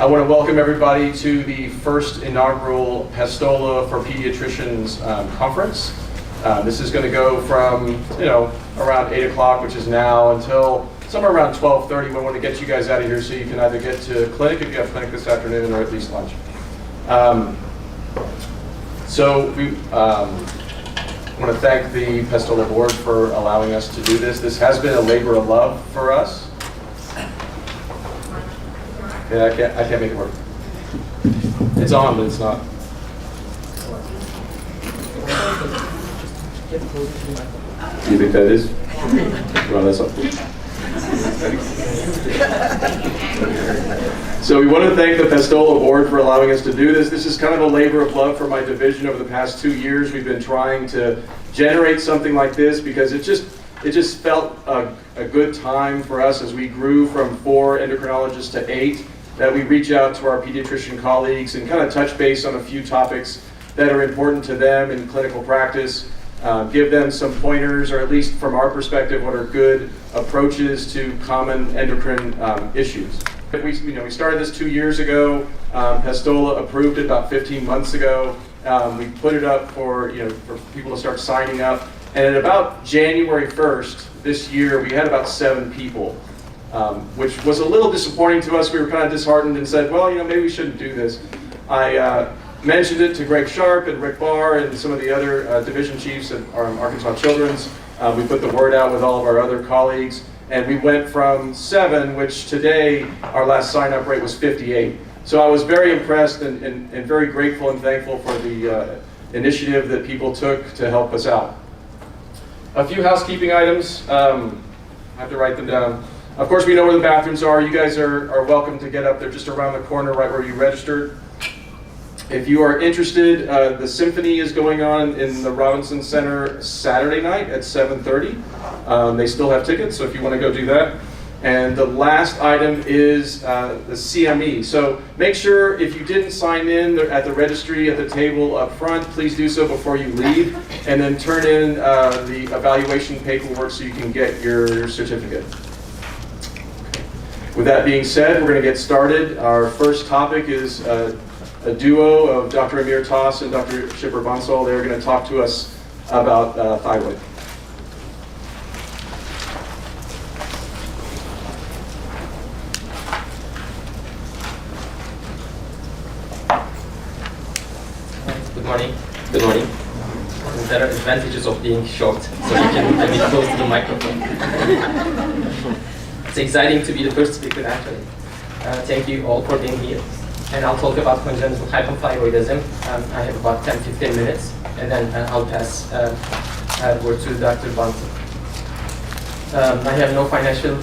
I want to welcome everybody to the first inaugural Pastola for Pediatricians conference. This is going to go from, around 8 o'clock, which is now, until somewhere around 12:30. We want to get you guys out of here so you can either get to clinic if you have clinic this afternoon or at least lunch. So we want to thank the Pastola board for allowing us to do this. This has been a labor of love for us. Yeah, I can't make it work. It's on, but it's not. Do you think that is? Well, that's up. So we want to thank the Pastola board for allowing us to do this. This is kind of a labor of love for my division over the past 2 years. We've been trying to generate something like this because it just felt a good time for us as we grew from 4 endocrinologists to 8, that we reach out to our pediatrician colleagues and kind of touch base on a few topics that are important to them in clinical practice, give them some pointers, or at least from our perspective, what are good approaches to common endocrine issues. We started this 2 years ago. Pastola approved it about 15 months ago. We put it up for people to start signing up, and at about January 1st this year, we had about 7 people. Which was a little disappointing to us. We were kind of disheartened and said, well, maybe we shouldn't do this. I mentioned it to Greg Sharp and Rick Barr and some of the other division chiefs at Arkansas Children's. We put the word out with all of our other colleagues, and we went from 7, which today our last sign-up rate was 58. So I was very impressed and very grateful and thankful for the initiative that people took to help us out. A few housekeeping items. I have to write them down. Of course, we know where the bathrooms are. You guys are welcome to get up there just around the corner right where you registered. If you are interested, the symphony is going on in the Robinson Center Saturday night at 7:30. They still have tickets, so if you want to go do that. And the last item is the CME. So make sure if you didn't sign in at the registry at the table up front, please do so before you leave, and then turn in the evaluation paperwork so you can get your certificate. With that being said, we're going to get started. Our first topic is a duo of Dr. Amir Toss and Dr. Shipper Bansal. They're going to talk to us about thyroid. Good morning. Good morning. There are advantages of being short, so you can be close to the microphone. It's exciting to be the first speaker, actually. Thank you all for being here. And I'll talk about congenital hypothyroidism. I have about 10-15 minutes, and then I'll pass the word to Dr. Bansal. I have no financial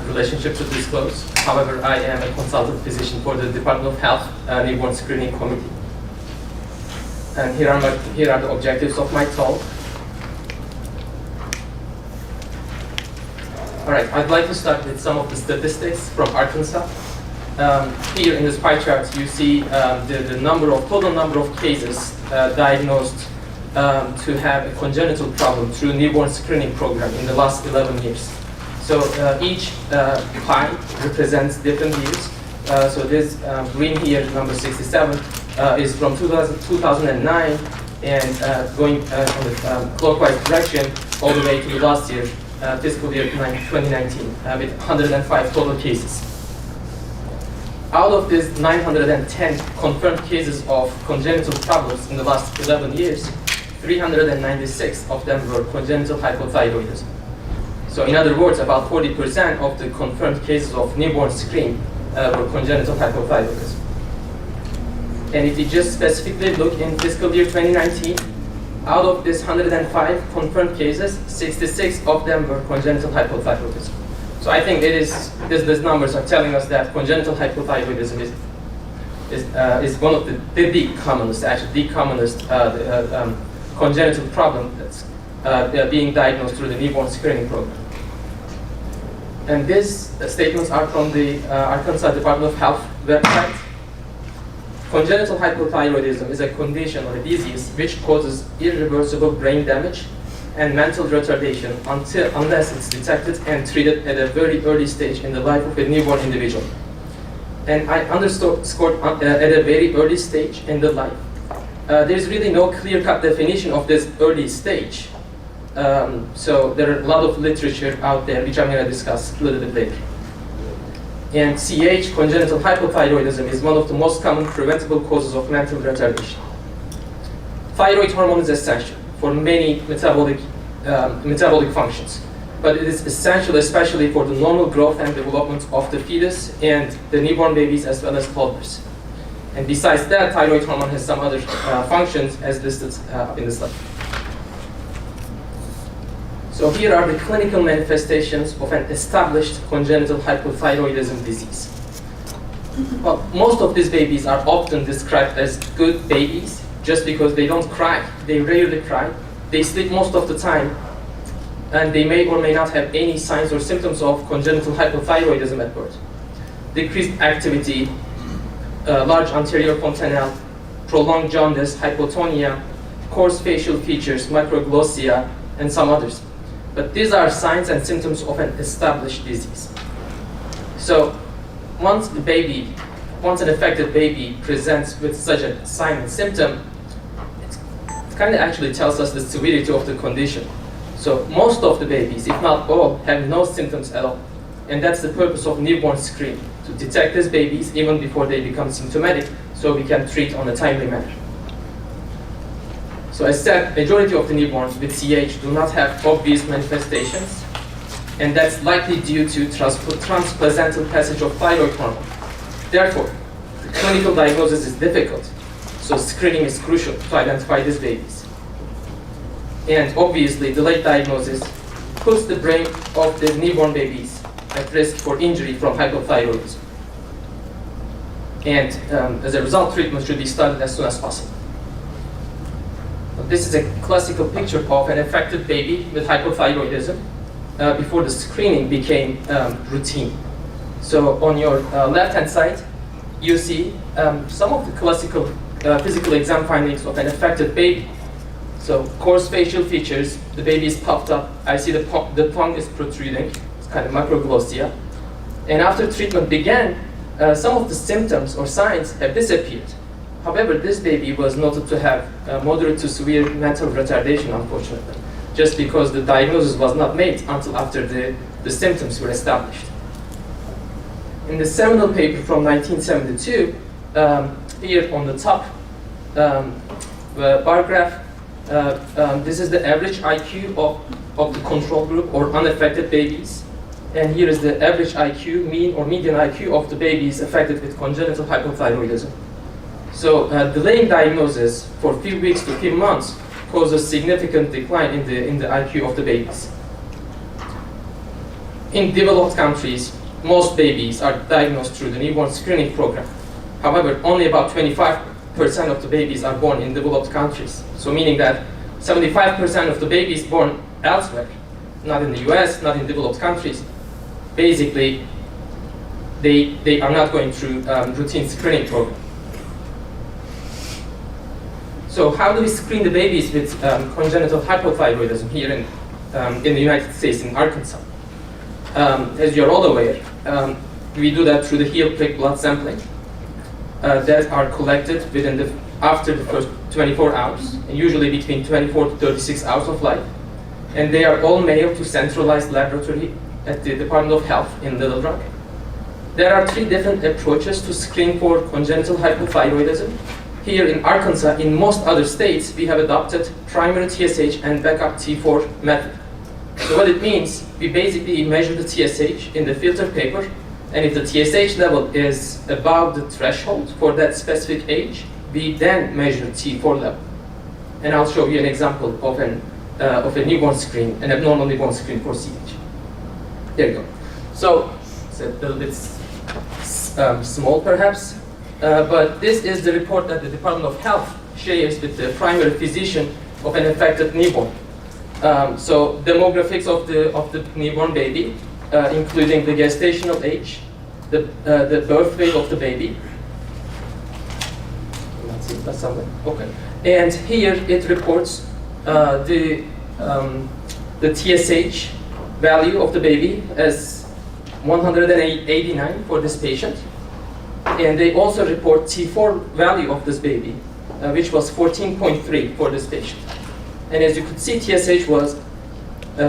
relationship to disclose. However, I am a consultant physician for the Department of Health Newborn Screening Committee. And here are the objectives of my talk. All right, I'd like to start with some of the statistics from Arkansas. Here in this pie chart, you see the total number of cases diagnosed to have a congenital problem through newborn screening program in the last 11 years. So each pie represents different years. So this green here, number 67, is from 2009, and going on the clockwise direction all the way to the last year, fiscal year 2019, with 105 total cases. Out of these 910 confirmed cases of congenital problems in the last 11 years, 396 of them were congenital hypothyroidism. So in other words, about 40% of the confirmed cases of newborn screen were congenital hypothyroidism. And if you just specifically look in fiscal year 2019, out of this 105 confirmed cases, 66 of them were congenital hypothyroidism. So I think these numbers are telling us that congenital hypothyroidism is one of the commonest congenital problem that's being diagnosed through the newborn screening program. And these statements are from the Arkansas Department of Health website. Congenital hypothyroidism is a condition or a disease which causes irreversible brain damage and mental retardation unless it's detected and treated at a very early stage in the life of a newborn individual. and I underscored at a very early stage in the life. There's really no clear-cut definition of this early stage. So there are a lot of literature out there, which I'm going to discuss a little bit later. And CH, congenital hypothyroidism, is one of the most common preventable causes of mental retardation. Thyroid hormone is essential for many metabolic functions, but it is essential especially for the normal growth and development of the fetus and the newborn babies as well as toddlers. And besides that, thyroid hormone has some other functions as listed in the slide. So here are the clinical manifestations of an established congenital hypothyroidism disease. Well, most of these babies are often described as good babies just because they don't cry. They rarely cry. They sleep most of the time, and they may or may not have any signs or symptoms of congenital hypothyroidism at birth. Decreased activity, large anterior fontanelle, prolonged jaundice, hypotonia, coarse facial features, microglossia, and some others. But these are signs and symptoms of an established disease. So once an affected baby presents with such a sign and symptom, it kind of actually tells us the severity of the condition. So most of the babies, if not all, have no symptoms at all. And that's the purpose of newborn screening, to detect these babies even before they become symptomatic, so we can treat on a timely manner. So as said, majority of the newborns with CH do not have obvious manifestations, and that's likely due to transplacental passage of thyroid hormone. Therefore, the clinical diagnosis is difficult, so screening is crucial to identify these babies. And obviously, the late diagnosis puts the brain of the newborn babies at risk for injury from hypothyroidism. And as a result, treatment should be started as soon as possible. This is a classical picture of an affected baby with hypothyroidism before the screening became routine. So on your left-hand side, you see some of the classical physical exam findings of an affected baby. So coarse facial features, the baby is puffed up. I see the tongue is protruding, it's kind of microglossia. And after treatment began, some of the symptoms or signs have disappeared. However, this baby was noted to have moderate to severe mental retardation, unfortunately, just because the diagnosis was not made until after the symptoms were established. In the seminal paper from 1972, here on the top bar graph, this is the average IQ of the control group or unaffected babies. And here is the average IQ, mean or median IQ of the babies affected with congenital hypothyroidism. So delaying diagnosis for a few weeks to a few months causes significant decline in the IQ of the babies. In developed countries, most babies are diagnosed through the newborn screening program. However, only about 25% of the babies are born in developed countries. So meaning that 75% of the babies born elsewhere, not in the US, not in developed countries, basically they are not going through routine screening program. So how do we screen the babies with congenital hypothyroidism here in the United States, in Arkansas? As you're all aware, we do that through the heel prick blood sampling that are collected after the first 24 hours, and usually between 24 to 36 hours of life. And they are all mailed to centralized laboratory at the Department of Health in Little Rock. There are 3 different approaches to screen for congenital hypothyroidism. Here in Arkansas, in most other states, we have adopted primary TSH and backup T4 method. So what it means, we basically measure the TSH in the filter paper, and if the TSH level is above the threshold for that specific age, we then measure T4 level. And I'll show you an example of a newborn screen, an abnormal newborn screen for CH. There you go. So it's a little bit small perhaps, but this is the report that the Department of Health shares with the primary physician of an affected newborn. So demographics of the newborn baby, including the gestational age, the birth weight of the baby. Let's see, that's something. Okay. And here it reports the TSH value of the baby as 189 for this patient. And they also report T4 value of this baby, which was 14.3 for this patient. And as you could see, TSH was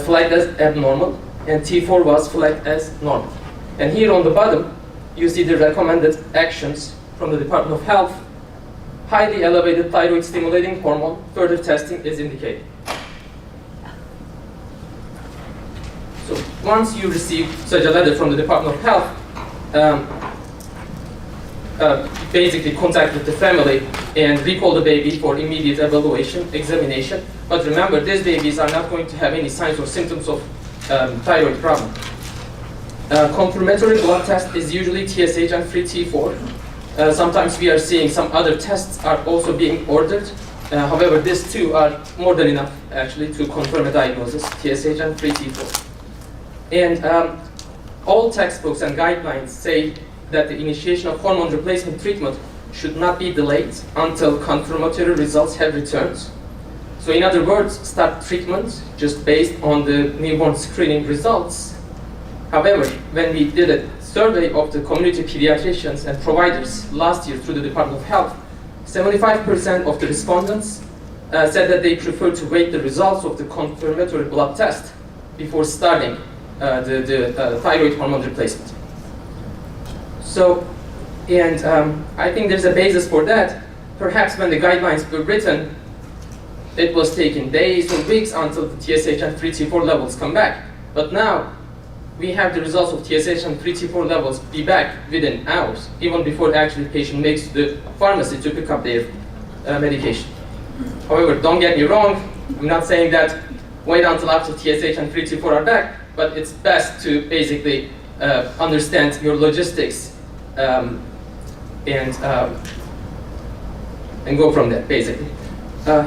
flagged as abnormal, and T4 was flagged as normal. And here on the bottom, you see the recommended actions from the Department of Health. Highly elevated thyroid stimulating hormone, further testing is indicated. So once you receive such a letter from the Department of Health, basically contact with the family and recall the baby for immediate evaluation, examination. But remember, these babies are not going to have any signs or symptoms of thyroid problem. Confirmatory blood test is usually TSH and free T4. Sometimes we are seeing some other tests are also being ordered. However, these two are more than enough actually to confirm a diagnosis, TSH and free T4. And all textbooks and guidelines say that the initiation of hormone replacement treatment should not be delayed until confirmatory results have returned. So in other words, start treatment just based on the newborn screening results. However, when we did a survey of the community pediatricians and providers last year through the Department of Health, 75% of the respondents said that they prefer to wait the results of the confirmatory blood test before starting the thyroid hormone replacement. So, and I think there's a basis for that. Perhaps when the guidelines were written, it was taking days or weeks until the TSH and free T4 levels come back. But now, we have the results of TSH and free T4 levels be back within hours, even before actually the patient makes the pharmacy to pick up their medication. However, don't get me wrong, I'm not saying that wait until after TSH and free T4 are back, but it's best to basically understand your logistics and go from there, basically.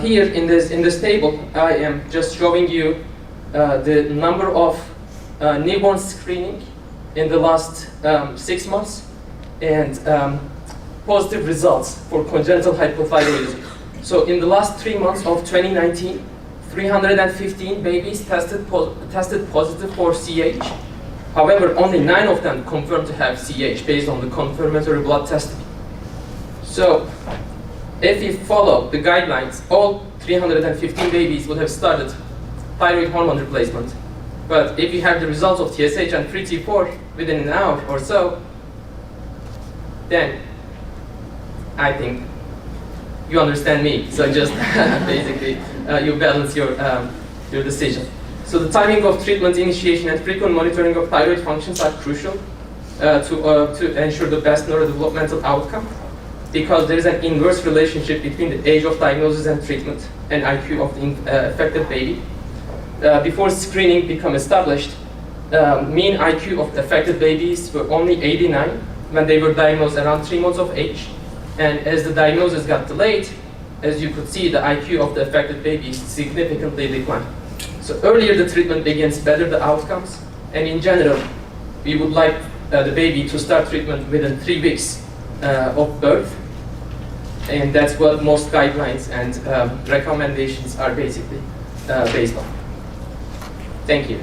Here in this table, I am just showing you the number of newborn screening in the last 6 months and positive results for congenital hypothyroidism. So in the last 3 months of 2019, 315 babies tested positive for CH. However, only 9 of them confirmed to have CH based on the confirmatory blood testing. So if you follow the guidelines, all 315 babies would have started thyroid hormone replacement. But if you have the results of TSH and free T4 within an hour or so, then I think you understand me. So just basically you balance your decision. So the timing of treatment initiation and frequent monitoring of thyroid functions are crucial to ensure the best neurodevelopmental outcome, because there is an inverse relationship between the age of diagnosis and treatment and IQ of the affected baby. Before screening became established, mean IQ of affected babies were only 89 when they were diagnosed around 3 months of age. And as the diagnosis got delayed, as you could see, the IQ of the affected babies significantly declined. So earlier the treatment begins, better the outcomes. And in general, we would like the baby to start treatment within 3 weeks of birth. And that's what most guidelines and recommendations are basically based on. Thank you.